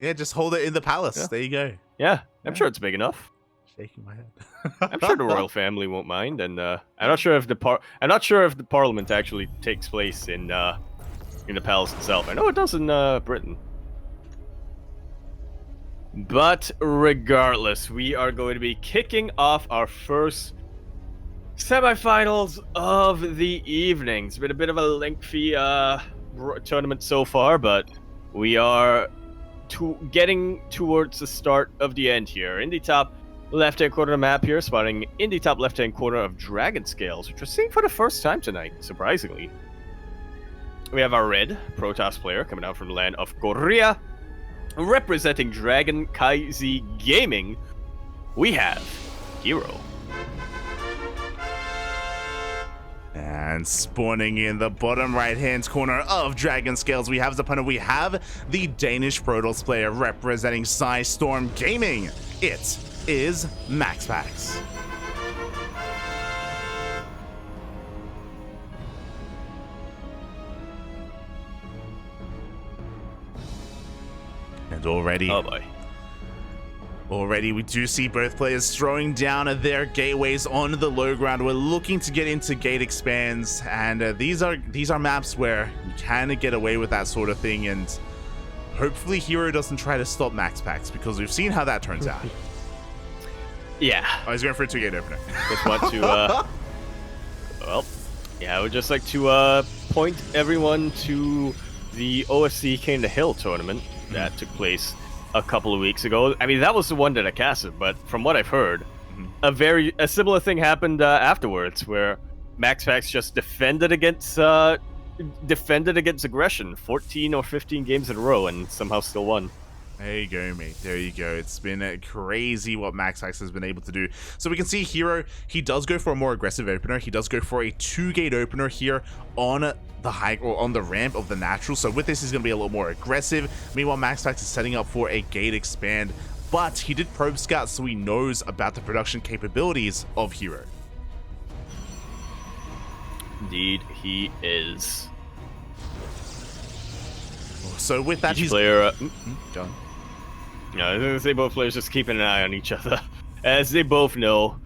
Yeah, just hold it in the palace. Yeah. There you go. Yeah, I'm sure it's big enough. Shaking my head. I'm sure the royal family won't mind, and I'm not sure if the parliament actually takes place in the palace itself. I know it does in Britain. But regardless, we are going to be kicking off our first semifinals of the evening. It's been a bit of a lengthy tournament so far, but we are getting towards the start of the end here. In the top left-hand corner of the map here, spotting in the top left-hand corner of Dragon Scales, which we're seeing for the first time tonight, surprisingly. We have our red Protoss player coming out from the land of Korea. Representing Dragon KZ Gaming, we have herO. And spawning in the bottom right-hand corner of Dragon Scales, we have the opponent. We have the Danish Protoss player representing Storm Gaming. It is MaxPax. And already, oh boy. Already, we do see both players throwing down their gateways on the low ground. We're looking to get into gate expands, and these are maps where you can get away with that sort of thing. And hopefully, herO doesn't try to stop MaxPax, because we've seen how that turns out. Yeah. Oh, he's going for a 2-gate opener. Just want to, well, yeah, I would just like to point everyone to the OSC King of the Hill tournament that took place a couple of weeks ago. I mean, that was the one that I casted, but from what I've heard, a similar thing happened afterwards, where MaxPax just defended against aggression, 14 or 15 games in a row, and somehow still won. There you go, mate. There you go. It's been crazy what MaxPax has been able to do. So we can see herO, he does go for a more aggressive opener. He does go for a 2-gate opener here on the high or on the ramp of the natural. So with this, he's going to be a little more aggressive. Meanwhile, MaxPax is setting up for a gate expand, but he did probe scout, so he knows about the production capabilities of herO. Indeed, he is. So with that, each player, John. Yeah, I was gonna say both players just keeping an eye on each other, as they both know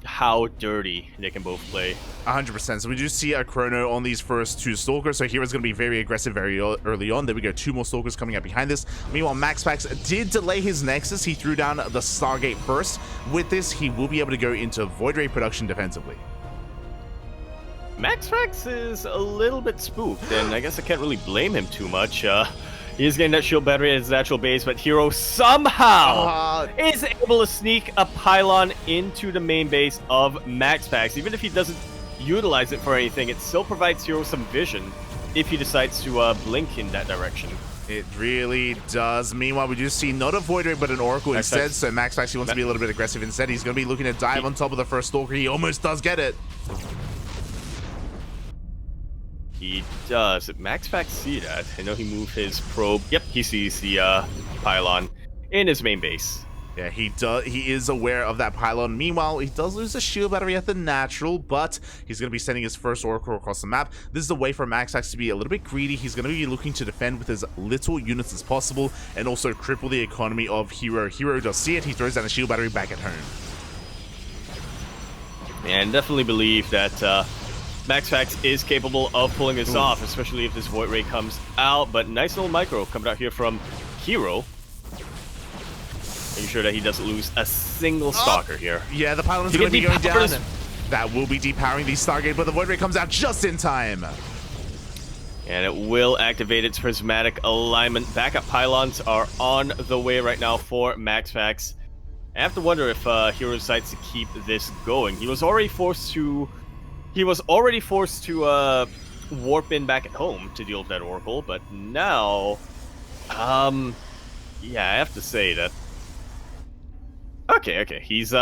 how dirty they can both play. 100%. So we do see a chrono on these first 2 stalkers. So hero's going to be very aggressive very early on. There we go, 2 more stalkers coming up behind this. Meanwhile, MaxPax did delay his Nexus. He threw down the Stargate first. With this, he will be able to go into Void Ray production defensively. MaxPax is a little bit spooked, and I guess I can't really blame him too much. He's getting that shield battery at his natural base, but herO somehow is able to sneak a pylon into the main base of MaxPax. Even if he doesn't utilize it for anything, it still provides herO some vision if he decides to blink in that direction. It really does. Meanwhile, we do see not a Void Ray, but an Oracle instead. So MaxPax, he wants to be a little bit aggressive instead. He's going to be looking to dive on top of the first stalker. He almost does get it. He does. Did MaxPax see that? I know he moved his probe. Yep, he sees the pylon in his main base. Yeah, he does. He is aware of that pylon. Meanwhile, he does lose a shield battery at the natural, but he's going to be sending his first Oracle across the map. This is a way for MaxPax to be a little bit greedy. He's going to be looking to defend with as little units as possible and also cripple the economy of herO. herO does see it. He throws down a shield battery back at home. And definitely believe that MaxPax is capable of pulling this off, especially if this Void Ray comes out. But nice little micro coming out here from herO. Making sure that he doesn't lose a single stalker here. Yeah, the pylon's going to be going down. That will be depowering the Stargate, but the Void Ray comes out just in time. And it will activate its prismatic alignment. Backup pylons are on the way right now for MaxPax. I have to wonder if herO decides to keep this going. He was already forced to warp in back at home to deal with that Oracle, but now, yeah, I have to say that. Okay, he's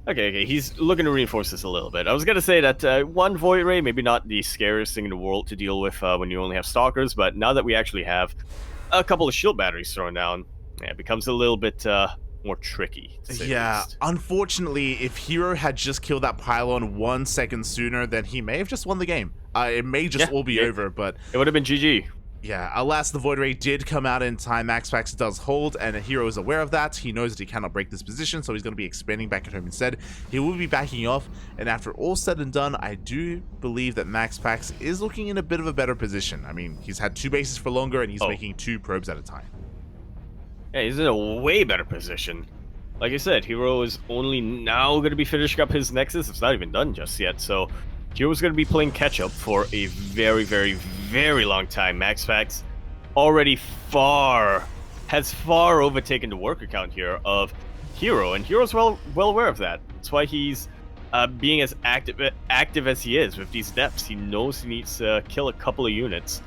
he's looking to reinforce this a little bit. I was gonna say that one Void Ray, maybe not the scariest thing in the world to deal with when you only have stalkers, but now that we actually have a couple of shield batteries thrown down, yeah, it becomes a little bit more tricky, to say the least. Unfortunately, if herO had just killed that pylon 1 second sooner, then he may have just won the game. It may just all be over, but it would have been GG. Yeah, alas, the Void Ray did come out in time. MaxPax does hold, and herO is aware of that. He knows that he cannot break this position, so he's going to be expanding back at home instead. He will be backing off, and after all said and done, I do believe that MaxPax is looking in a bit of a better position. I mean, he's had 2 bases for longer, and he's making 2 probes at a time. Yeah, he's in a way better position. Like I said, herO is only now going to be finishing up his Nexus. It's not even done just yet, so herO's going to be playing catch-up for a very, very, very long time. MaxPax already has far overtaken the worker count here of herO, and herO's well aware of that. That's why he's being as active as he is with these depths. He knows he needs to kill a couple of units,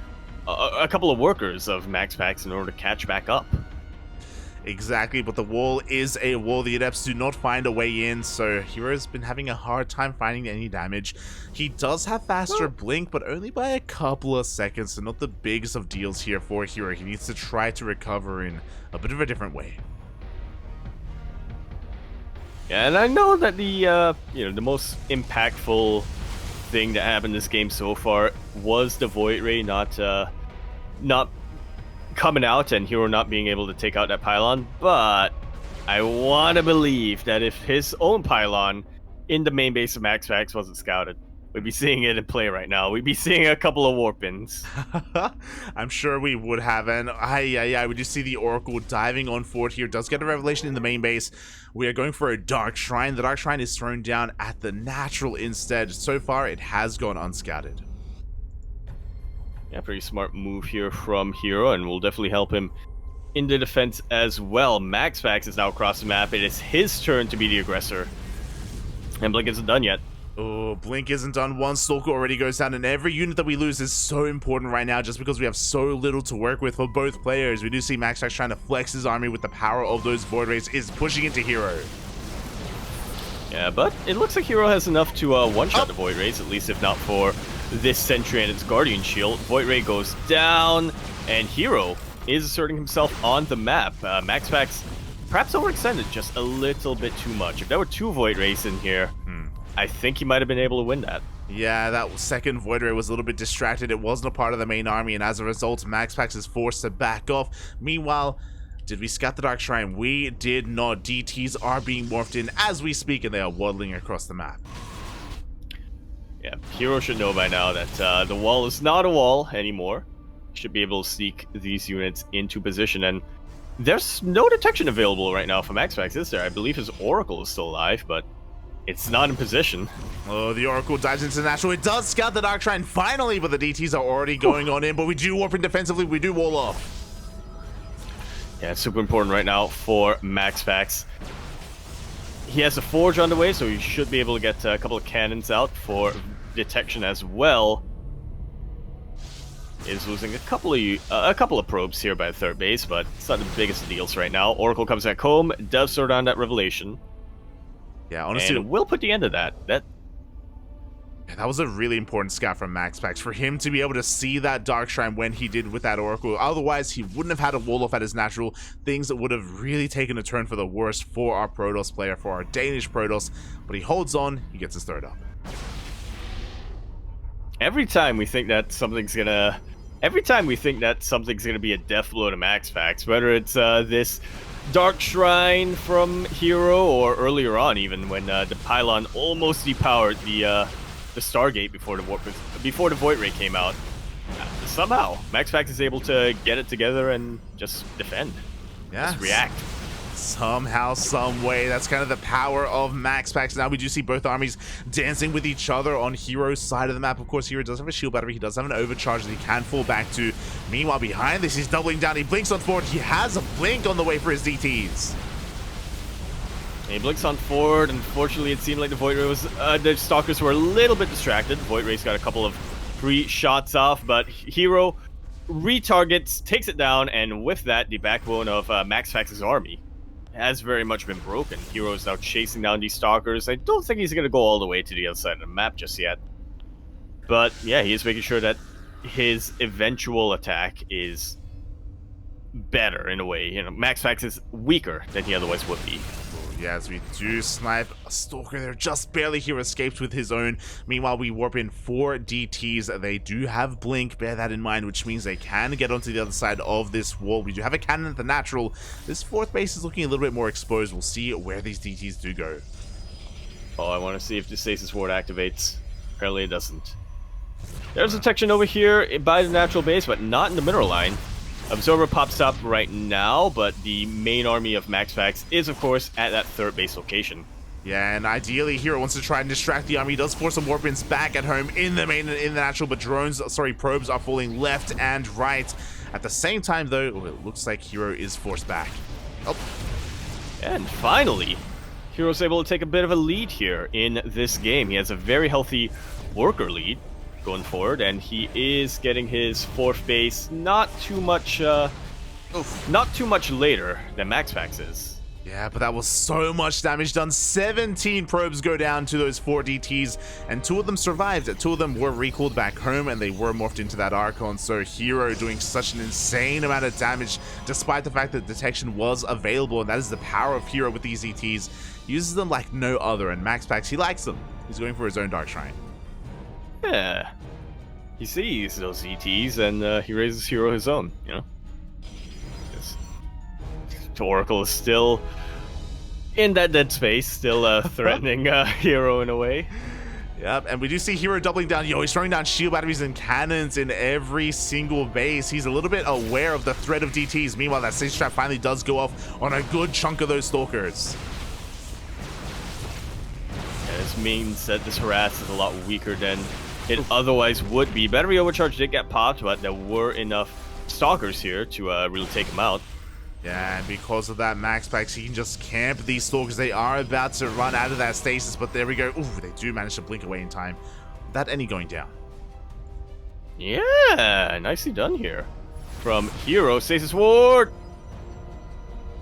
a couple of workers of MaxPax in order to catch back up. Exactly, but the wall is a wall. The Adepts do not find a way in, so herO's been having a hard time finding any damage. He does have faster blink, but only by a couple of seconds, so not the biggest of deals here for herO. He needs to try to recover in a bit of a different way. Yeah, and I know that the the most impactful thing that happened in this game so far was the Void Ray not coming out and herO not being able to take out that pylon, but I want to believe that if his own pylon in the main base of MaxPax wasn't scouted, we'd be seeing it in play right now. We'd be seeing a couple of warp-ins. I'm sure we would have, and we just see the Oracle diving on forward here. Does get a revelation in the main base. We are going for a Dark Shrine. The Dark Shrine is thrown down at the natural instead. So far, it has gone unscouted. Yeah, pretty smart move here from herO, and will definitely help him in the defense as well. MaxPax is now across the map. It is his turn to be the aggressor. And Blink isn't done yet. Oh, Blink isn't done. One Stalker already goes down, and every unit that we lose is so important right now just because we have so little to work with for both players. We do see MaxPax trying to flex his army with the power of those Void Rays, is pushing into herO. Yeah, but it looks like herO has enough to one-shot the Void Rays, at least if not for this Sentry and its Guardian Shield. Void Ray goes down, and herO is asserting himself on the map. MaxPax perhaps overextended just a little bit too much. If there were 2 Void Rays in here, I think he might have been able to win that. Yeah, that second Void Ray was a little bit distracted. It wasn't a part of the main army, and as a result, MaxPax is forced to back off. Meanwhile, did we scout the Dark Shrine? We did not. DTs are being morphed in as we speak, and they are waddling across the map. Yeah, herO should know by now that the wall is not a wall anymore. Should be able to sneak these units into position, and there's no detection available right now for MaxPax, is there? I believe his Oracle is still alive, but it's not in position. Oh, the Oracle dives into the natural. It does scout the Dark Shrine finally, but the DTs are already going on in, but we do warp in defensively. We do wall off. Yeah, it's super important right now for MaxPax. He has a Forge on the way, so he should be able to get a couple of cannons out for detection as well. Is losing a couple of probes here by the third base, but it's not the biggest of deals right now. Oracle comes back home, does sort on that revelation. Yeah, honestly, and we'll put the end of that. That was a really important scout from MaxPax for him to be able to see that Dark Shrine when he did with that Oracle. Otherwise, he wouldn't have had a wall off at his natural. Things that would have really taken a turn for the worst for our Protoss player, for our Danish Protoss. But he holds on, he gets his third up. Every time we think that something's gonna be a death blow to MaxPax, whether it's this Dark Shrine from herO or earlier on even when the pylon almost depowered the Stargate before the Void Ray came out. Somehow MaxPax is able to get it together and just defend. Yeah. Just react. Somehow, some way. That's kind of the power of MaxPax. Now we do see both armies dancing with each other on herO's side of the map. Of course, herO does have a shield battery. He does have an overcharge that he can fall back to. Meanwhile, behind this, he's doubling down. He blinks on forward. He has a blink on the way for his DTs. He blinks on forward. Unfortunately, it seemed like the Void Ray was... the Stalkers were a little bit distracted. Void Ray's got a couple of free shots off, but herO retargets, takes it down, and with that, the backbone of MaxPax's army has very much been broken. herO is now chasing down these Stalkers. I don't think he's going to go all the way to the other side of the map just yet. But yeah, he is making sure that his eventual attack is better in a way. You know, MaxPax is weaker than he otherwise would be. Yeah, as we do snipe a Stalker there, just barely here escaped with his own. Meanwhile, we warp in 4 DTs. They do have Blink, bear that in mind, which means they can get onto the other side of this wall. We do have a cannon at the natural. This 4th base is looking a little bit more exposed. We'll see where these DTs do go. Oh, I want to see if the stasis ward activates. Apparently it doesn't. There's detection over here by the natural base, but not in the mineral line. Absorber pops up right now, but the main army of MaxPax is, of course, at that 3rd base location. Yeah, and ideally herO wants to try and distract the army. He does force some warp-ins back at home in the main and in the natural, but probes are falling left and right. At the same time, though, it looks like herO is forced back. Oh. And finally, herO's able to take a bit of a lead here in this game. He has a very healthy worker lead going forward, and he is getting his 4th base not too much later than MaxPax is. Yeah, but that was so much damage done. 17 probes go down to those 4 DTs, and 2 of them survived. 2 of them were recalled back home, and they were morphed into that Archon. So herO doing such an insane amount of damage, despite the fact that detection was available, and that is the power of herO with these ETs. He uses them like no other, and MaxPax, he likes them. He's going for his own Dark Shrine. Yeah. He sees those ETs, and he raises herO his own, you know? Oracle is still in that dead space, still threatening herO in a way. Yep, and we do see herO doubling down. Yo, he's throwing down shield batteries and cannons in every single base. He's a little bit aware of the threat of DTs. Meanwhile, that stage trap finally does go off on a good chunk of those Stalkers. Yeah, this means that this harass is a lot weaker than it otherwise would be. Battery overcharge did get popped, but there were enough Stalkers here to really take him out. Yeah, and because of that, MaxPax, he can just camp these Stalkers. They are about to run out of that stasis, but there we go. Ooh, they do manage to blink away in time without any going down. Yeah, nicely done here. From herO, stasis ward!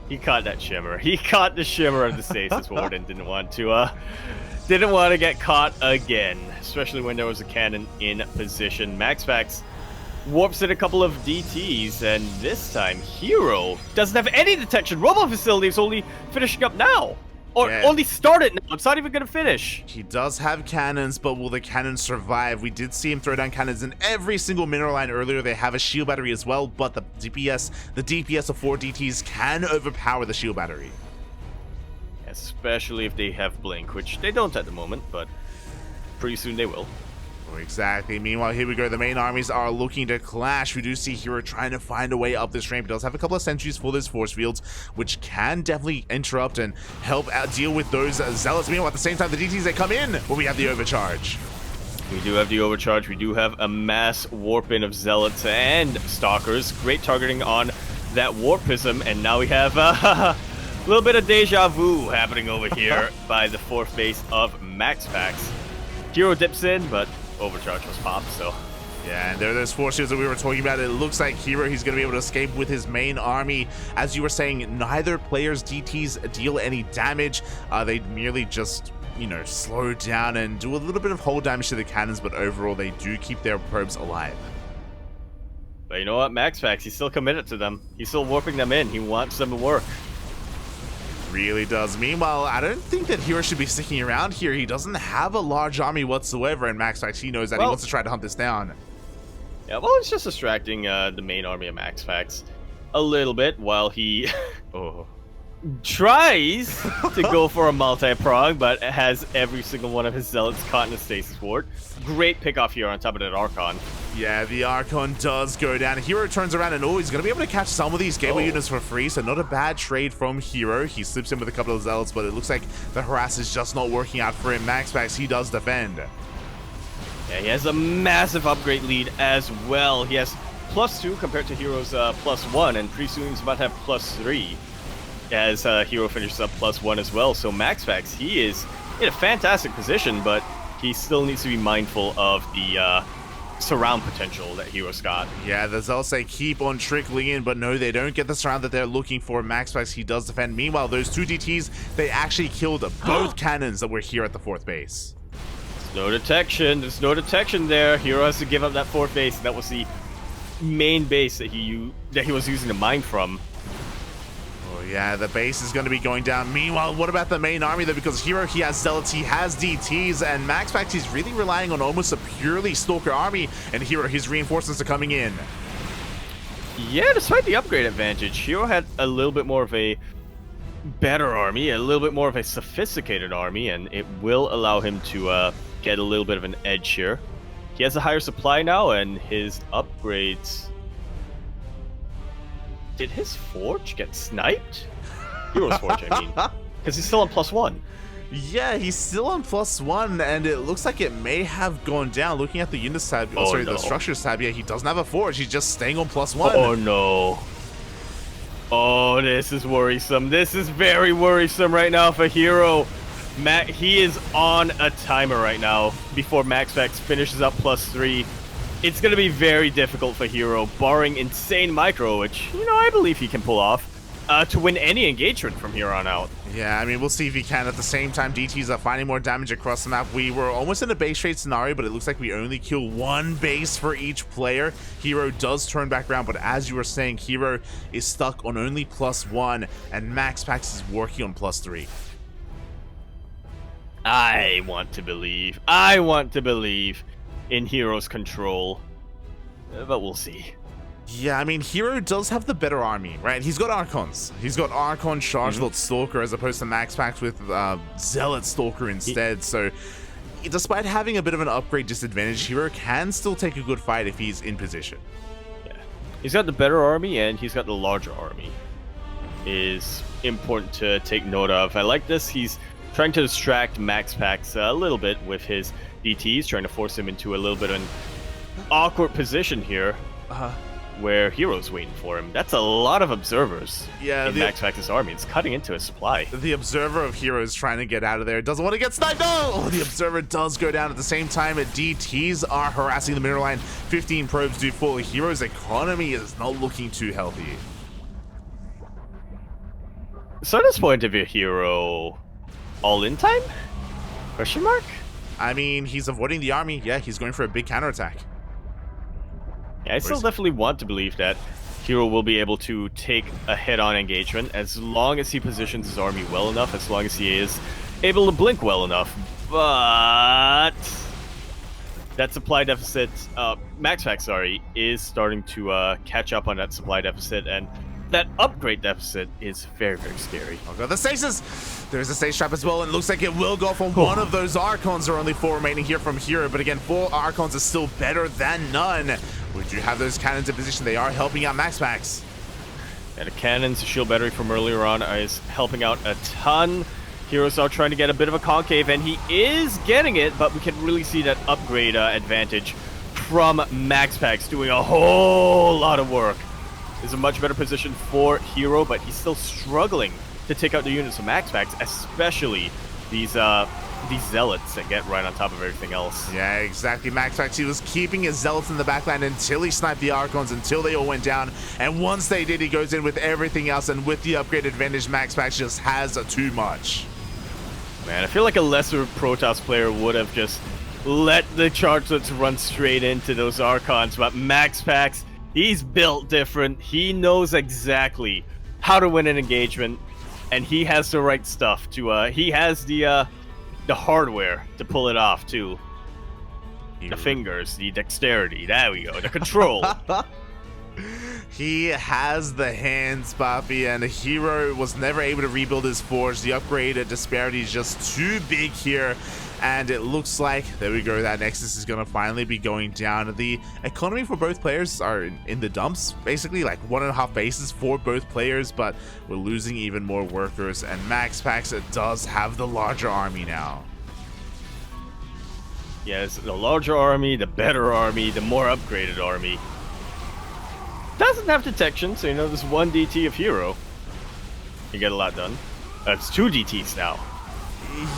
He caught that shimmer. He caught the shimmer of the stasis ward and didn't want to get caught again, especially when there was a cannon in position. MaxPax warps in a couple of DTs, and this time herO doesn't have any detection. Robo facility is only finishing up now, or only started now. It's not even gonna finish. He does have cannons, but will the cannons survive? We did see him throw down cannons in every single mineral line earlier. They have a shield battery as well, but the DPS of 4 DTs can overpower the shield battery, especially if they have blink, which they don't at the moment, but pretty soon they will. Exactly. Meanwhile, here we go. The main armies are looking to clash. We do see herO trying to find a way up this ramp. He does have a couple of sentries for those force fields, which can definitely interrupt and help deal with those zealots. Meanwhile, at the same time, the DTs, they come in when we have the overcharge. We do have the overcharge. We do have a mass warp in of zealots and stalkers. Great targeting on that warpism, and now we have a little bit of deja vu happening over here by the 4th base of MaxPax. herO dips in, but overcharge was popped, so yeah, and there are those force shields that we were talking about. It looks like herO, he's going to be able to escape with his main army. As you were saying, neither player's DTs deal any damage. They merely just, you know, slow down and do a little bit of hull damage to the cannons, but overall they do keep their probes alive. But you know what, MaxPax, he's still committed to them. He's still warping them in. He wants them to work. Really does. Meanwhile, I don't think that herO should be sticking around here. He doesn't have a large army whatsoever, and MaxPax, he knows that he wants to try to hunt this down. Yeah, well, it's just distracting the main army of MaxPax a little bit while he tries to go for a multi-prong, but has every single one of his zealots caught in a stasis ward. Great pick-off here on top of that Archon. Yeah, the Archon does go down. herO turns around and he's going to be able to catch some of these gateway units for free, so not a bad trade from herO. He slips in with a couple of zealots, but it looks like the harass is just not working out for him. MaxPax, he does defend. Yeah, he has a massive upgrade lead as well. He has +2 compared to herO's +1, and pretty soon he's about to have +3 as herO finishes up +1 as well. So MaxPax, he is in a fantastic position, but he still needs to be mindful of the surround potential that herO's got. Yeah, the zealots, they keep on trickling in, but no, they don't get the surround that they're looking for. MaxPax, he does defend. Meanwhile, those 2 DTs, they actually killed both cannons that were here at the 4th base. No detection. There's no detection there. herO has to give up that 4th base. That was the main base that he was using to mine from. Oh yeah, the base is going to be going down. Meanwhile, what about the main army though? Because herO, he has Zealots, he has DTs, and MaxPax, he's really relying on almost a purely Stalker army. And herO, his reinforcements are coming in. Yeah, despite the upgrade advantage, herO had a little bit more of a better army, a little bit more of a sophisticated army, and it will allow him to get a little bit of an edge here. He has a higher supply now, and his upgrades... Did his Forge get sniped? hero's Forge, I mean. Because he's still on +1. Yeah, he's still on +1, and it looks like it may have gone down. Looking at the units tab, the structures tab, yeah, he doesn't have a Forge. He's just staying on +1. Oh, no. Oh, this is worrisome. This is very worrisome right now for herO. He is on a timer right now before MaxPax finishes up +3. It's going to be very difficult for herO, barring insane micro, which, you know, I believe he can pull off, to win any engagement from here on out. Yeah, I mean, we'll see if he can. At the same time, DTs are finding more damage across the map. We were almost in a base trade scenario, but it looks like we only kill one base for each player. herO does turn back around, but as you were saying, herO is stuck on only +1, and MaxPax is working on +3. I want to believe in herO's control, but we'll see. Yeah, I mean, herO does have the better army, right? He's got Archons. He's got Archon Chargelet Stalker as opposed to MaxPax with Zealot Stalker instead. So, despite having a bit of an upgrade disadvantage, herO can still take a good fight if he's in position. Yeah, he's got the better army and he's got the larger army. Is important to take note of. I like this. He's trying to distract MaxPax a little bit with his DTs, trying to force him into a little bit of an awkward position here. Where herO's waiting for him. That's a lot of observers in MaxPax's army. It's cutting into his supply. The observer of herO is trying to get out of there. Doesn't want to get sniped. No! The observer does go down at the same time. DTs are harassing the middle line. 15 probes do fall. herO's economy is not looking too healthy. So at this point of your herO, all in time? Question mark? I mean, he's avoiding the army. Yeah, he's going for a big counterattack. Yeah, I still definitely want to believe that herO will be able to take a head-on engagement as long as he positions his army well enough, as long as he is able to blink well enough. But that supply deficit, MaxPax, sorry, is starting to catch up on that supply deficit, and that upgrade deficit is very, very scary. Oh god, the stasis! There's a stage trap as well, and it looks like it will go for one of those Archons. There are only 4 remaining here from herO, but again, 4 Archons is still better than none. We do have those cannons in position. They are helping out MaxPax. Yeah, the cannons, the shield battery from earlier on is helping out a ton. herO's are trying to get a bit of a concave, and he is getting it, but we can really see that upgrade advantage from MaxPax doing a whole lot of work. Is a much better position for herO, but he's still struggling to take out the units of MaxPax, especially these Zealots that get right on top of everything else. Yeah, exactly. MaxPax, he was keeping his Zealots in the backline until he sniped the Archons, until they all went down. And once they did, he goes in with everything else, and with the upgrade advantage, MaxPax just has too much. Man, I feel like a lesser Protoss player would have just let the Chargelets run straight into those Archons, but MaxPax, he's built different. He knows exactly how to win an engagement, and he has the right stuff to, he has the hardware to pull it off, too. The fingers, the dexterity, there we go, the control. He has the hands, Papi, and herO was never able to rebuild his Forge. The upgrade disparity is just too big here. And it looks like, there we go, that Nexus is going to finally be going down. The economy for both players are in the dumps, basically, like 1.5 bases for both players, but we're losing even more workers, and MaxPax does have the larger army now. Yes, the larger army, the better army, the more upgraded army. Doesn't have detection, so you know there's 1 DT of herO. You get a lot done. That's 2 DTs now.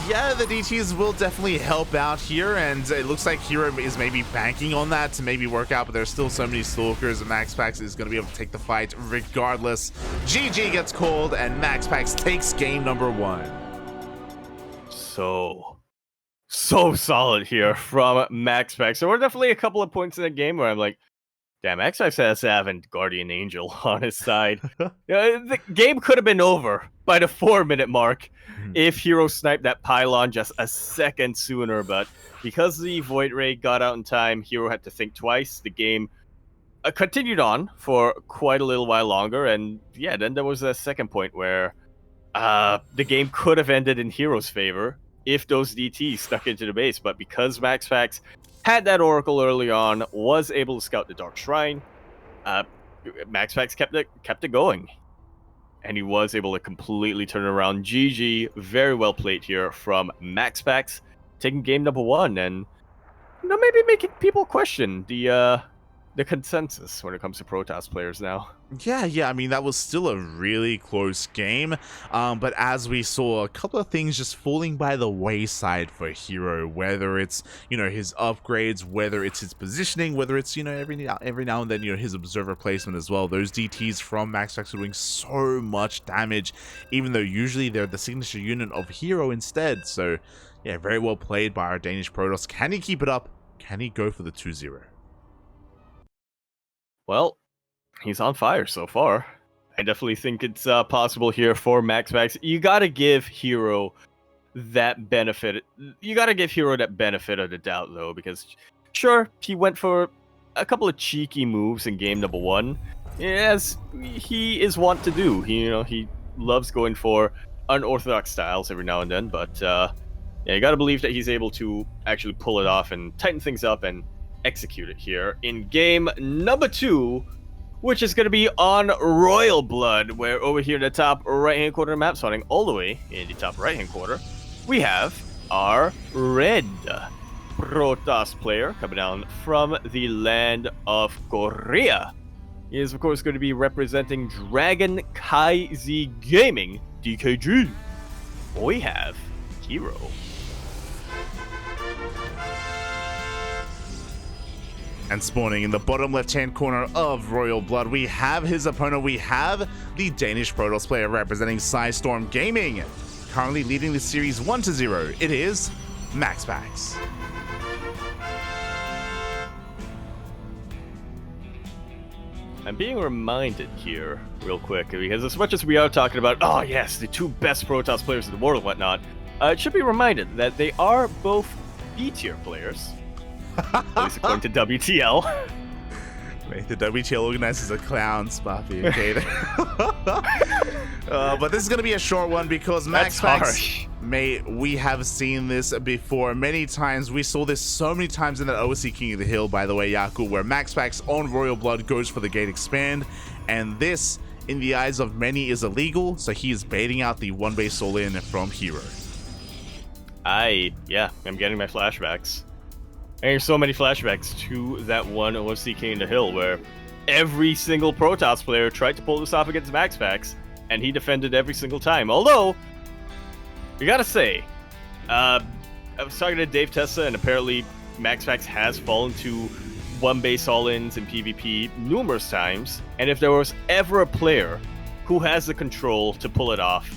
Yeah, the DTs will definitely help out here, and it looks like herO is maybe banking on that to maybe work out, but there's still so many Stalkers, and MaxPax is going to be able to take the fight regardless. GG gets called, and MaxPax takes game number 1. So solid here from MaxPax. So we're definitely a couple of points in the game where I'm like, Damn, MaxPax has having Guardian Angel on his side. The game could have been over by the 4-minute mark if herO sniped that pylon just a second sooner, but because the Void Ray got out in time, herO had to think twice. The game continued on for quite a little while longer, and yeah, then there was a second point where the game could have ended in herO's favor if those DTs stuck into the base, but because MaxPax had that Oracle early on, was able to scout the Dark Shrine, MaxPax kept it going. And he was able to completely turn around. GG, very well played here from MaxPax, taking game number 1, and maybe making people question the consensus when it comes to Protoss players now. Yeah, I mean, that was still a really close game, but as we saw, a couple of things just falling by the wayside for herO, whether it's, his upgrades, whether it's his positioning, whether it's, every now and then, his observer placement as well. Those DTs from MaxPax are doing so much damage, even though usually they're the signature unit of herO instead. So, yeah, very well played by our Danish Protoss. Can he keep it up? Can he go for the 2-0? Well, he's on fire so far. I definitely think it's possible here for MaxPax. You gotta give herO that benefit. You gotta give herO that benefit of the doubt, though, because sure, he went for a couple of cheeky moves in game number 1, as he is wont to do. He loves going for unorthodox styles every now and then, but yeah, you gotta believe that he's able to actually pull it off and tighten things up and execute it here in game number 2, which is going to be on Royal Blood, where over here in the top right-hand corner of the map, starting all the way in the top right-hand corner, we have our red Protoss player coming down from the land of Korea. He is, of course, going to be representing Dragon Kai Z Gaming, DKG. We have herO. And spawning in the bottom left-hand corner of Royal Blood, we have his opponent. We have the Danish Protoss player representing Storm Gaming, currently leading the series 1-0. It is MaxPax. I'm being reminded here, real quick, because as much as we are talking about, oh yes, the 2 best Protoss players in the world and whatnot, it should be reminded that they are both B-tier players. At least according to WTL. Wait, the WTL organizers are clowns, Sparpy, okay? But this is going to be a short one because MaxPax, mate, we have seen this before many times. We saw this so many times in that OSC King of the Hill, by the way, Yaku, where MaxPax on Royal Blood goes for the gate expand, and this, in the eyes of many, is illegal, so he is baiting out the 1-base all-in from herO. I'm getting my flashbacks. There's so many flashbacks to that one OSC King of the Hill where every single Protoss player tried to pull this off against MaxPax, and he defended every single time. Although, you gotta say, I was talking to Dave Tessa, and apparently MaxPax has fallen to 1-base all-ins in PvP numerous times, and if there was ever a player who has the control to pull it off,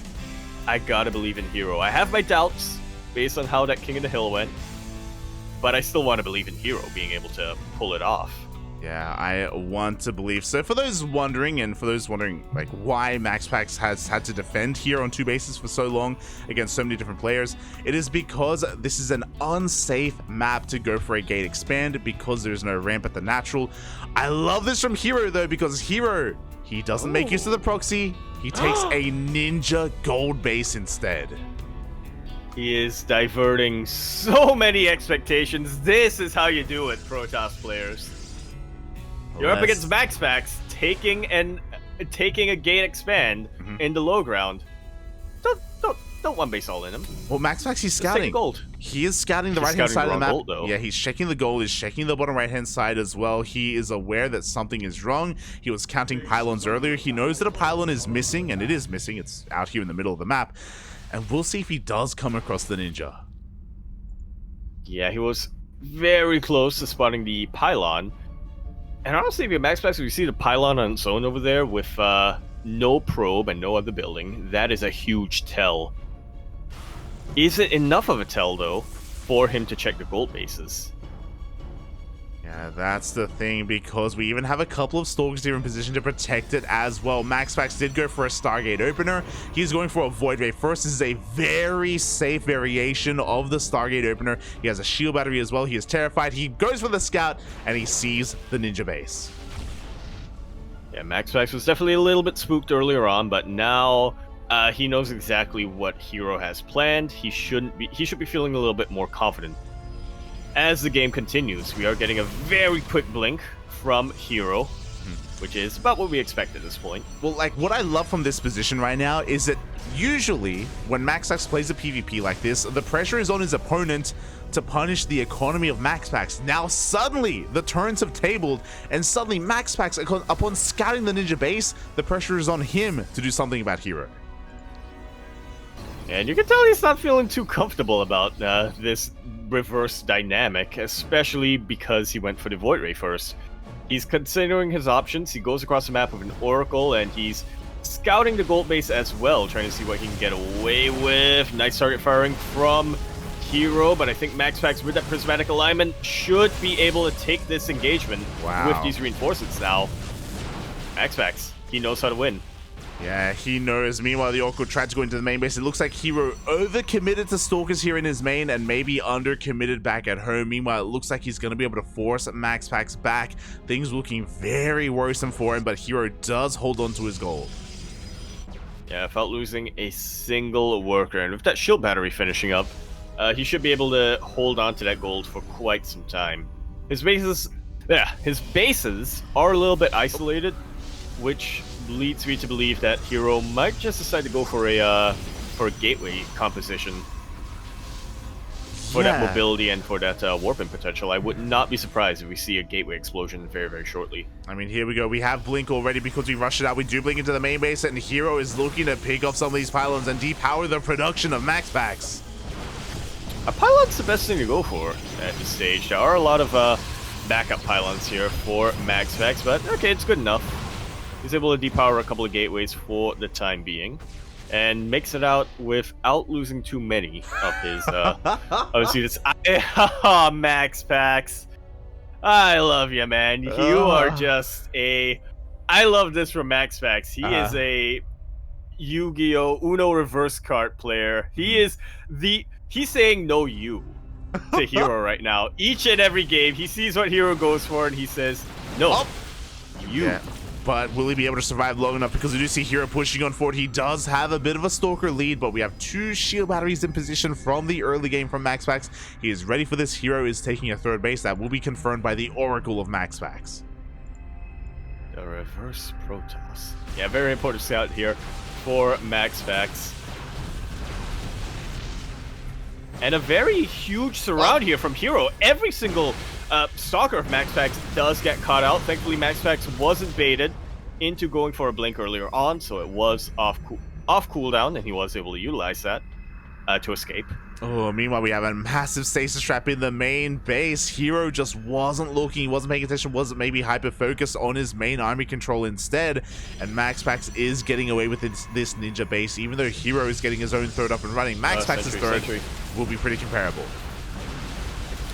I gotta believe in herO. I have my doubts based on how that King of the Hill went, but I still want to believe in herO being able to pull it off. Yeah, I want to believe. So for those wondering, like why MaxPax has had to defend here on 2 bases for so long against so many different players, it is because this is an unsafe map to go for a gate expand because there's no ramp at the natural. I love this from herO though, because herO, he doesn't make use of the proxy. He takes a ninja gold base instead. He is diverting so many expectations. This is how you do it, Protoss players. You're up against MaxPax, taking a gate expand in the low ground. Don't 1-base all in him. Well, MaxPax, he's scouting. Gold. He is scouting the right-hand side of the map. Gold, yeah, he's checking the gold. He's checking the bottom right-hand side as well. He is aware that something is wrong. He was counting pylons earlier. He knows that a pylon is missing, and it is missing. It's out here in the middle of the map. And we'll see if he does come across the ninja. Yeah, he was very close to spotting the pylon. And honestly, if you're MaxPax, we see the pylon on its own over there with no probe and no other building. That is a huge tell. Is it enough of a tell, though, for him to check the gold bases? Yeah, that's the thing, because we even have a couple of Stalkers here in position to protect it as well. MaxPax did go for a Stargate opener. He's going for a Void Ray first. This is a very safe variation of the Stargate opener. He has a shield battery as well. He is terrified. He goes for the scout, and he sees the ninja base. Yeah, MaxPax was definitely a little bit spooked earlier on, but now he knows exactly what herO has planned. He should be feeling a little bit more confident. As the game continues, we are getting a very quick blink from herO, which is about what we expect at this point. Well, like, what I love from this position right now is that usually when MaxPax plays a PvP like this, the pressure is on his opponent to punish the economy of MaxPax. Now suddenly the turns have tabled, and suddenly MaxPax, upon scouting the ninja base, the pressure is on him to do something about herO. And you can tell he's not feeling too comfortable about this reverse dynamic, especially because he went for the Void Ray first. He's considering his options. He goes across the map with an Oracle, and he's scouting the gold base as well, trying to see what he can get away with. Nice target firing from herO, but I think MaxPax with that prismatic alignment should be able to take this engagement with these reinforcements now. MaxPax, he knows how to win. Yeah, he knows. Meanwhile, the Oracle tried to go into the main base. It looks like herO overcommitted to Stalkers here in his main and maybe undercommitted back at home. Meanwhile, it looks like he's going to be able to force MaxPax back. Things looking very worrisome for him, but herO does hold on to his gold. Yeah, without losing a single worker. And with that shield battery finishing up, he should be able to hold on to that gold for quite some time. His bases are a little bit isolated, which leads me to believe that herO might just decide to go for a gateway composition for that mobility and for that warping potential. I would not be surprised if we see a gateway explosion very, very shortly. I mean, here we go. We have Blink already because we rushed it out. We do Blink into the main base, and herO is looking to pick off some of these pylons and depower the production of MaxPax. A pylon's the best thing to go for at this stage. There are a lot of backup pylons here for MaxPax, but okay, it's good enough. He's able to depower a couple of gateways for the time being, and makes it out without losing too many of his students. MaxPax, I love you, man. You are just a... I love this from MaxPax. He is a Yu-Gi-Oh! Uno reverse card player. He's saying no you to herO right now. Each and every game, he sees what herO goes for, and he says, no, you. Yeah. But will he be able to survive long enough? Because we do see herO pushing on forward. He does have a bit of a Stalker lead, but we have 2 shield batteries in position from the early game from MaxPax. He is ready for this. herO is taking a third base. That will be confirmed by the Oracle of MaxPax. The reverse Protoss. Yeah, very important scout here for MaxPax. And a very huge surround here from herO. Every single Stalker of MaxPax does get caught out. Thankfully, MaxPax wasn't baited into going for a blink earlier on, so it was off cooldown, and he was able to utilize that to escape. Oh, meanwhile, we have a massive stasis trap in the main base. herO just wasn't looking, he wasn't paying attention, wasn't maybe hyper-focused on his main army control instead, and MaxPax is getting away with this ninja base, even though herO is getting his own third up and running. MaxPax's third will be pretty comparable.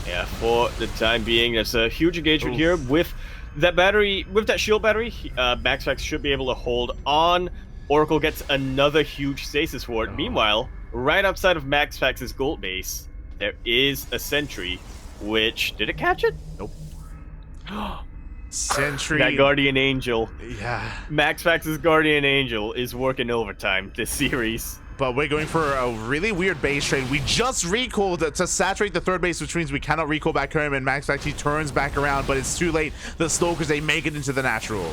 Yeah, for the time being, there's a huge engagement here with that battery, with that shield battery. MaxPax should be able to hold on. Oracle gets another huge stasis ward. Meanwhile, right outside of MaxPax's gold base, there is a sentry, which... Did it catch it? Nope. Sentry... That Guardian Angel. Yeah. MaxPax's Guardian Angel is working overtime this series. But we're going for a really weird base trade. We just recalled to saturate the third base, which means we cannot recall back home, and MaxPax, he turns back around, but it's too late. The Stalkers, they make it into the natural.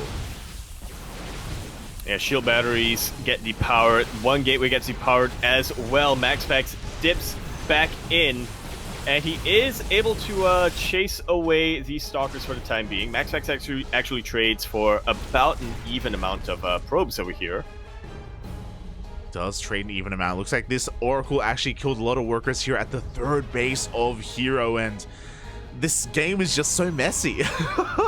Yeah, shield batteries get depowered. One gateway gets depowered as well. MaxPax dips back in, and he is able to chase away these Stalkers for the time being. MaxPax actually trades for about an even amount of probes over here. Does trade an even amount. Looks like this Oracle actually killed a lot of workers here at the third base of herO, and this game is just so messy.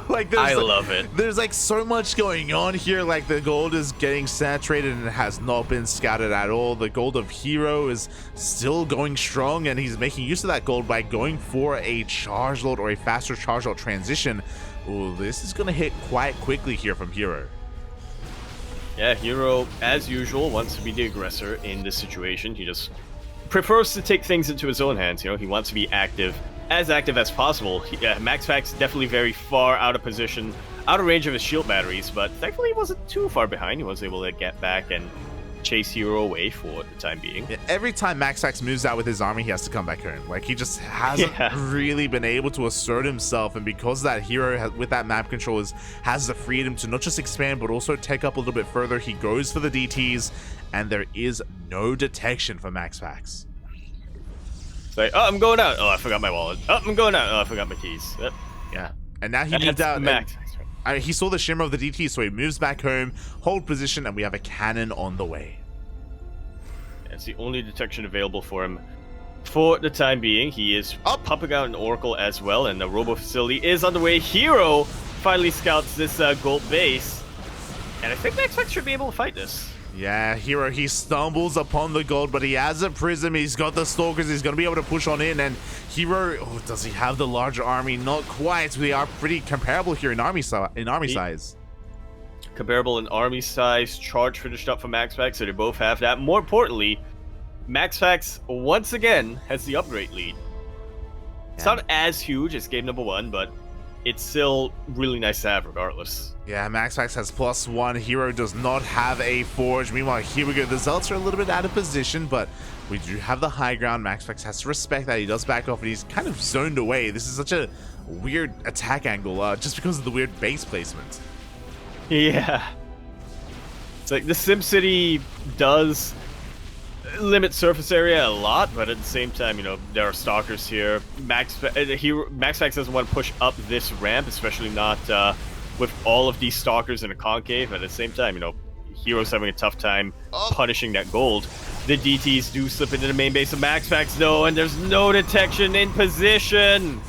Like I love it. There's like so much going on here. Like the gold is getting saturated and it has not been scouted at all. The gold of herO is still going strong, and he's making use of that gold by going for a charge load or a faster charge load transition. Ooh, this is gonna hit quite quickly here from herO. Yeah, herO, as usual, wants to be the aggressor in this situation. He just prefers to take things into his own hands. You know, he wants to be active as possible. MaxPax definitely very far out of position, out of range of his shield batteries, but thankfully he wasn't too far behind. He was able to get back and chase herO away for the time being. Yeah, every time MaxPax moves out with his army, he has to come back home. Like, he just hasn't really been able to assert himself, and because of that, herO, with that map control, has the freedom to not just expand, but also take up a little bit further. He goes for the DTs, and there is no detection for MaxPax. It's like, oh, I'm going out. Oh, I forgot my wallet. Oh, I'm going out. Oh, I forgot my keys. Yep. Yeah, and now he moved out. He saw the shimmer of the DT, so he moves back home, hold position, and we have a cannon on the way. That's the only detection available for him for the time being. He is pumping out an Oracle as well, and the Robo Facility is on the way. herO finally scouts this gold base, and I think MaxPax should be able to fight this. Yeah, herO, he stumbles upon the gold, but he has a prism, he's got the stalkers, he's going to be able to push on in, and herO, does he have the larger army? Not quite. We are pretty comparable here in army size. Comparable in army size, charge finished up for MaxPax, so they both have that. More importantly, MaxPax, once again, has the upgrade lead. It's not as huge as game number 1, but it's still really nice to have regardless. Yeah, MaxPax has +1. herO does not have a forge. Meanwhile, here we go. The Zealots are a little bit out of position, but we do have the high ground. MaxPax has to respect that. He does back off, and he's kind of zoned away. This is such a weird attack angle, just because of the weird base placement. Yeah. It's like the SimCity does limit surface area a lot, but at the same time, you know, there are stalkers here. MaxPax doesn't want to push up this ramp, especially not with all of these stalkers in a concave. But at the same time, you know, herO's having a tough time punishing that gold. The DTs do slip into the main base of MaxPax though, and there's no detection in position.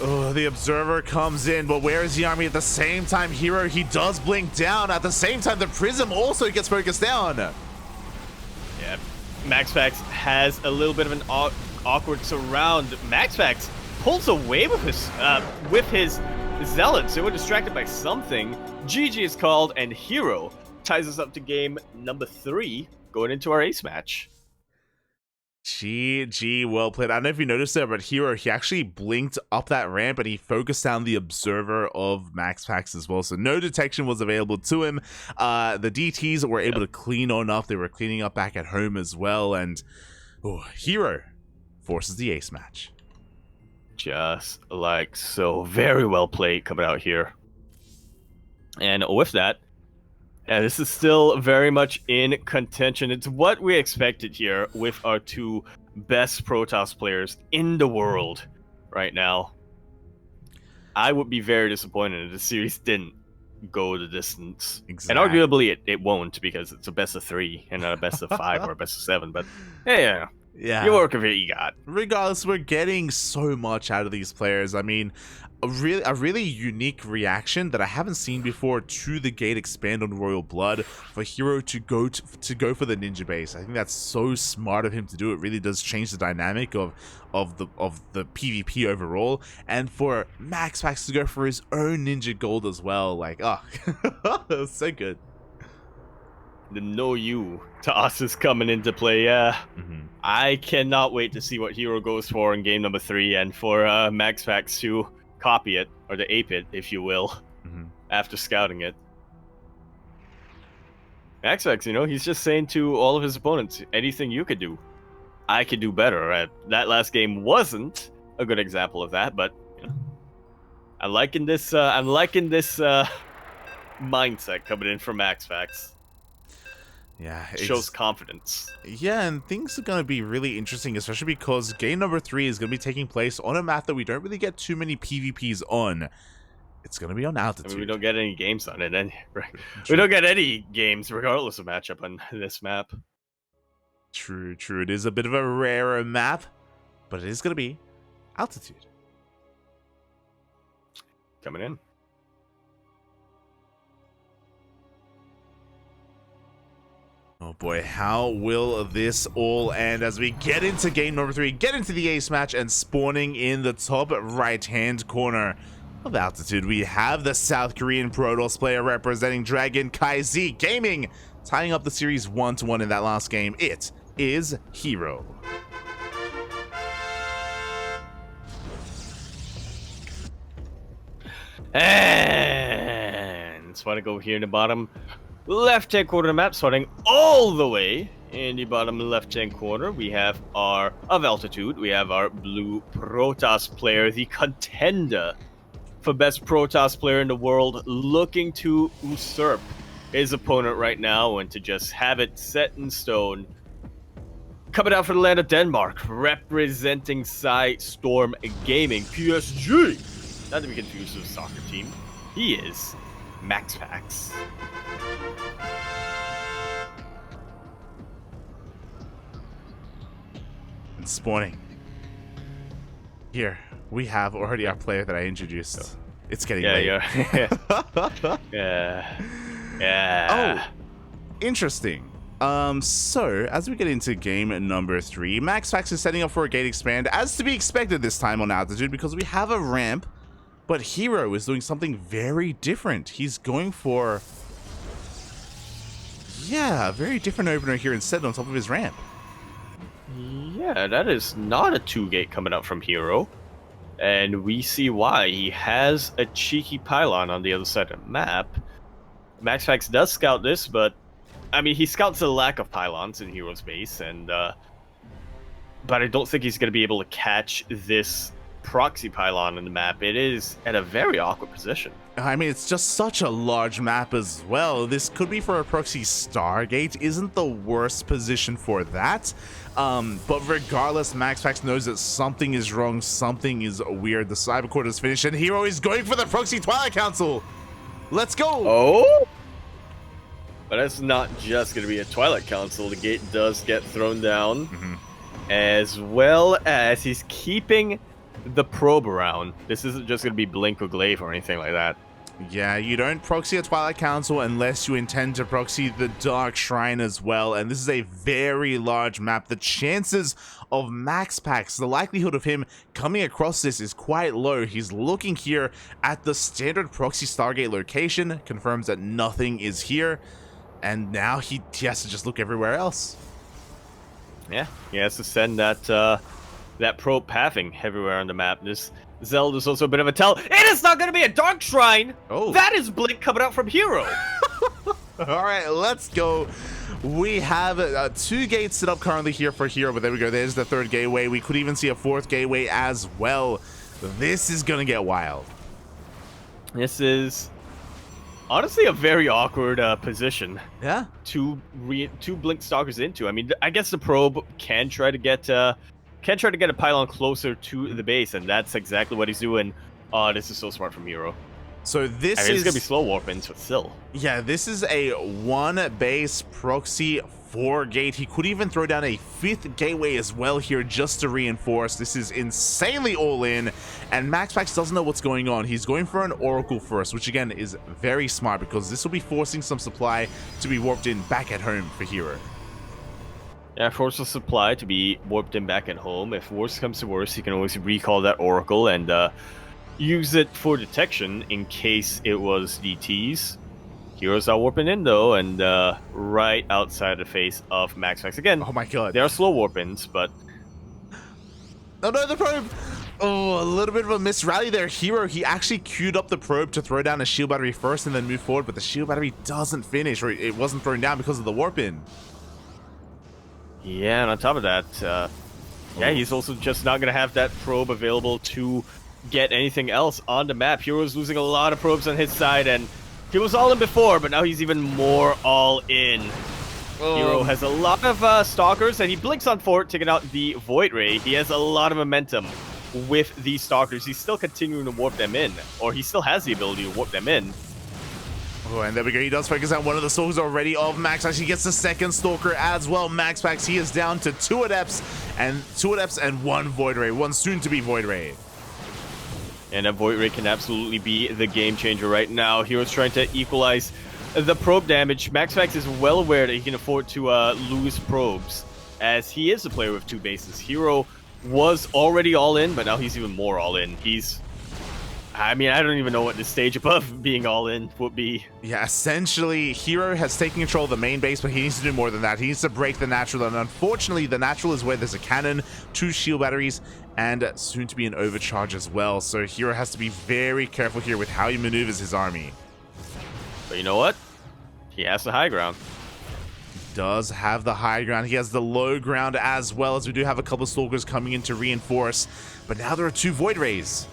Oh, the observer comes in, but where is the army? At the same time, herO, he does blink down. At the same time, the prism also gets focused down. Yeah, MaxPax has a little bit of an awkward surround. MaxPax pulls away with his zealots. They were distracted by something. GG is called, and herO ties us up to game number 3, going into our ace match. GG, well played. I don't know if you noticed there, but herO, he actually blinked up that ramp and he focused down the observer of MaxPax as well. So no detection was available to him. The DTs were able to clean on up. They were cleaning up back at home as well. And herO forces the ace match. Just like so. Very well played coming out here. And with that, yeah, this is still very much in contention. It's what we expected here with our 2 best Protoss players in the world right now. I would be very disappointed if the series didn't go the distance. Exactly. And arguably it won't, because it's a best of 3 and not a best of 5 or a best of 7. But yeah. You work with it, you got. Regardless, we're getting so much out of these players. I mean, a really unique reaction that I haven't seen before to the gate expand on Royal Blood for herO to go for the ninja base. I think that's so smart of him to do. It really does change the dynamic of the PvP overall, and for MaxPax to go for his own ninja gold as well. Like, so good. The know you to us is coming into play. Yeah. I cannot wait to see what herO goes for in game number 3, and for MaxPax to copy it, or to ape it, if you will, after scouting it. MaxPax, you know, he's just saying to all of his opponents, anything you could do, I could do better. That last game wasn't a good example of that, but you know, I'm liking this mindset coming in from MaxPax. Yeah, it shows confidence. Yeah, and things are going to be really interesting, especially because game number 3 is going to be taking place on a map that we don't really get too many PvPs on. It's going to be on altitude. I mean, we don't get any games on it, and we don't get any games regardless of matchup on this map. True. It is a bit of a rarer map, but it is going to be altitude. coming in. Oh boy, how will this all end as we get into game number 3, get into the ace match, and spawning in the top right-hand corner of altitude, we have the South Korean Protoss player representing Dragon Kai Gaming, tying up the series 1-1 in that last game. It is herO. And so I go here in the bottom left-hand corner of the map, starting all the way in the bottom left-hand corner. We have our altitude. We have our blue Protoss player, the contender for best Protoss player in the world, looking to usurp his opponent right now and to just have it set in stone. Coming out for the land of Denmark, representing Storm Gaming, PSG. Not to be confused with a soccer team. He is MaxPax. And spawning. Here, we have already our player that I introduced. It's getting late. Yeah. Oh, interesting. So, as we get into game number 3, MaxPax is setting up for a gate expand, as to be expected this time on altitude, because we have a ramp, but herO is doing something very different. He's going for, a very different opener here instead on top of his ramp. Yeah, that is not a 2-gate coming out from herO, and we see why. He has a cheeky pylon on the other side of the map. MaxPax does scout this, but I mean, he scouts the lack of pylons in herO's base, and but I don't think he's going to be able to catch this proxy pylon in the map. It is at a very awkward position. I mean, it's just such a large map as well. This could be for a proxy Stargate. Isn't the worst position for that. But regardless, MaxPax knows that something is wrong, something is weird. The Cybercore is finished, and herO is going for the proxy Twilight Council. Let's go! Oh! But that's not just going to be a Twilight Council. The gate does get thrown down, as well as he's keeping the probe around. This isn't just going to be Blink or Glaive or anything like that. Yeah, you don't proxy a Twilight Council unless you intend to proxy the Dark Shrine as well, and this is a very large map. The chances of MaxPax, the likelihood of him coming across this is quite low. He's looking here at the standard proxy Stargate location, confirms that nothing is here, and now he has to just look everywhere else. Yeah, he has to send that that probe pathing everywhere on the map. This Zelda's also a bit of a tell. It is not going to be a Dark Shrine! Oh. That is Blink coming out from herO! Alright, let's go. We have 2 gates set up currently here for herO, but there we go. There's the 3rd gateway. We could even see a 4th gateway as well. This is going to get wild. This is honestly a very awkward position. Yeah. Two Blink Stalkers into. I mean, I guess the probe can try to get a pylon closer to the base, and that's exactly what he's doing. Oh, this is so smart from herO. So this is gonna be slow warping, but still. Yeah, this is a 1 base proxy 4 gate. He could even throw down a 5th gateway as well here just to reinforce. This is insanely all in, and MaxPax doesn't know what's going on. He's going for an Oracle first, which again is very smart because this will be forcing some supply to be warped in back at home for herO. Yeah, force the supply to be warped in back at home. If worse comes to worse, he can always recall that Oracle and use it for detection in case it was DTs. herO's are warping in though, and right outside the face of MaxPax again. Oh my god. There are slow warp-ins, but... Oh no, the probe! Oh, a little bit of a miss rally there. herO, he actually queued up the probe to throw down a shield battery first and then move forward, but the shield battery doesn't finish, or it wasn't thrown down because of the warp-in. Yeah, and on top of that, yeah, he's also just not going to have that probe available to get anything else on the map. herO's losing a lot of probes on his side, and he was all in before, but now he's even more all in. herO has a lot of Stalkers, and he blinks on Fort, taking out the Void Ray. He has a lot of momentum with these Stalkers. He's still continuing to warp them in, or he still has the ability to warp them in. Oh, and there we go. He does focus on one of the Stalkers already of MaxPax. He gets the 2nd Stalker as well. MaxPax, he is down to 2 Adepts and 1 Void Ray, one soon-to-be Void Ray. And a Void Ray can absolutely be the game changer right now. hero's trying to equalize the probe damage. MaxPax is well aware that he can afford to lose probes, as he is a player with 2 bases. herO was already all in, but now he's even more all in. I mean, I don't even know what the stage above being all in would be. Yeah, essentially, herO has taken control of the main base, but he needs to do more than that. He needs to break the natural, and unfortunately, the natural is where there's a cannon, 2 shield batteries, and soon to be an overcharge as well. So herO has to be very careful here with how he maneuvers his army. But you know what? He has the high ground. Does have the high ground. He has the low ground as well, as we do have a couple of Stalkers coming in to reinforce. But now there are 2 Void Rays.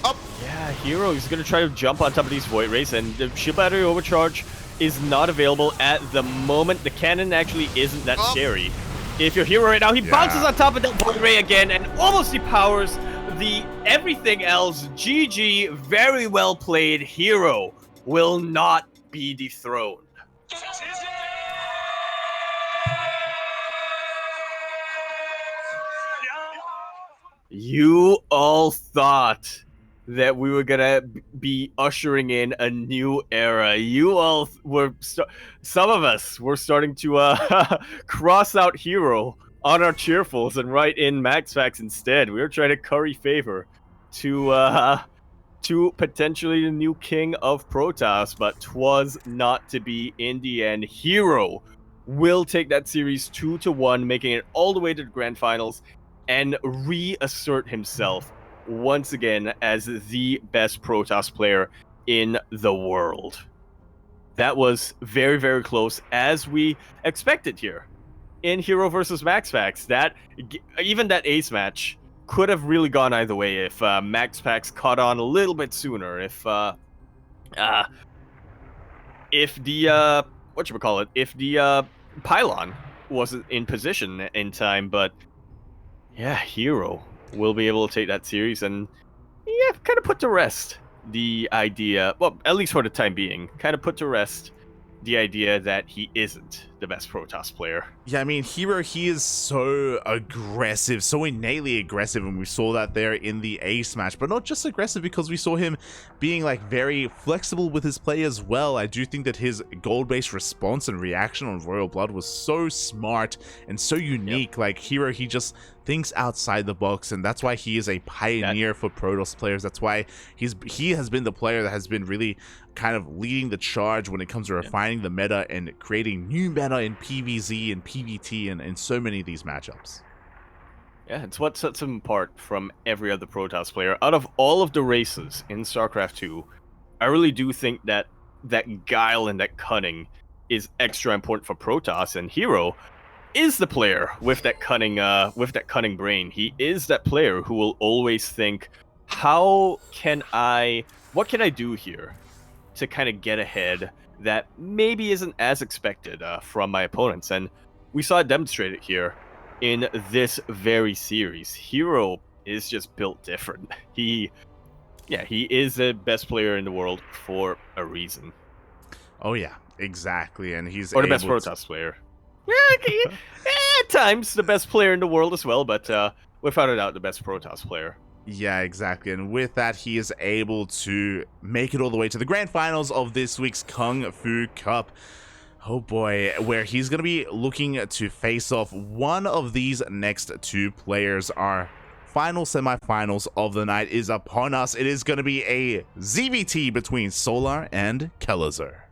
Up. Yeah, herO is going to try to jump on top of these Void Rays, and the shield battery overcharge is not available at the moment. The cannon actually isn't that scary. If you're herO right now, he bounces on top of that Void Ray again and almost depowers the everything else. GG, very well played. herO will not be dethroned. You all thought that we were gonna be ushering in a new era. You all were, some of us were starting to cross out herO on our cheerfuls and write in MaxPax instead. We were trying to curry favor to potentially the new king of Protoss, but 'twas not to be in the end. herO will take that series 2-1, making it all the way to the grand finals and reassert himself once again as the best Protoss player in the world. That was very, very close, as we expected here in herO versus MaxPax. That even that ace match could have really gone either way if MaxPax caught on a little bit sooner. If the if the pylon wasn't in position in time. But yeah, herO will be able to take that series and kind of put to rest the idea, well, at least for the time being, kind of put to rest the idea that he isn't the best Protoss player. Yeah, I mean, herO, he is so aggressive, so innately aggressive, and we saw that there in the ace match, but not just aggressive because we saw him being like very flexible with his play as well. I do think that his gold-based response and reaction on Royal Blood was so smart and so unique. Like herO, he just thinks outside the box, and that's why he is a pioneer for Protoss players. That's why he has been the player that has been really kind of leading the charge when it comes to refining the meta and creating new meta in PvZ and PvT and in so many of these matchups. Yeah, it's what sets him apart from every other Protoss player. Out of all of the races in StarCraft 2, I really do think that that guile and that cunning is extra important for Protoss, and herO is the player with that cunning brain. He is that player who will always think, what can I do here to kind of get ahead that maybe isn't as expected from my opponents. And we saw it demonstrated here in this very series. herO is just built different. He is the best player in the world for a reason. Oh yeah, exactly. And he's the best Protoss player. Yeah, at times the best player in the world as well, but without a doubt the best Protoss player. Yeah, exactly. And with that, he is able to make it all the way to the grand finals of this week's KungFu Cup. Oh boy, where he's going to be looking to face off one of these next 2 players. Our final semifinals of the night is upon us. It is going to be a ZVT between Solar and Kelazar.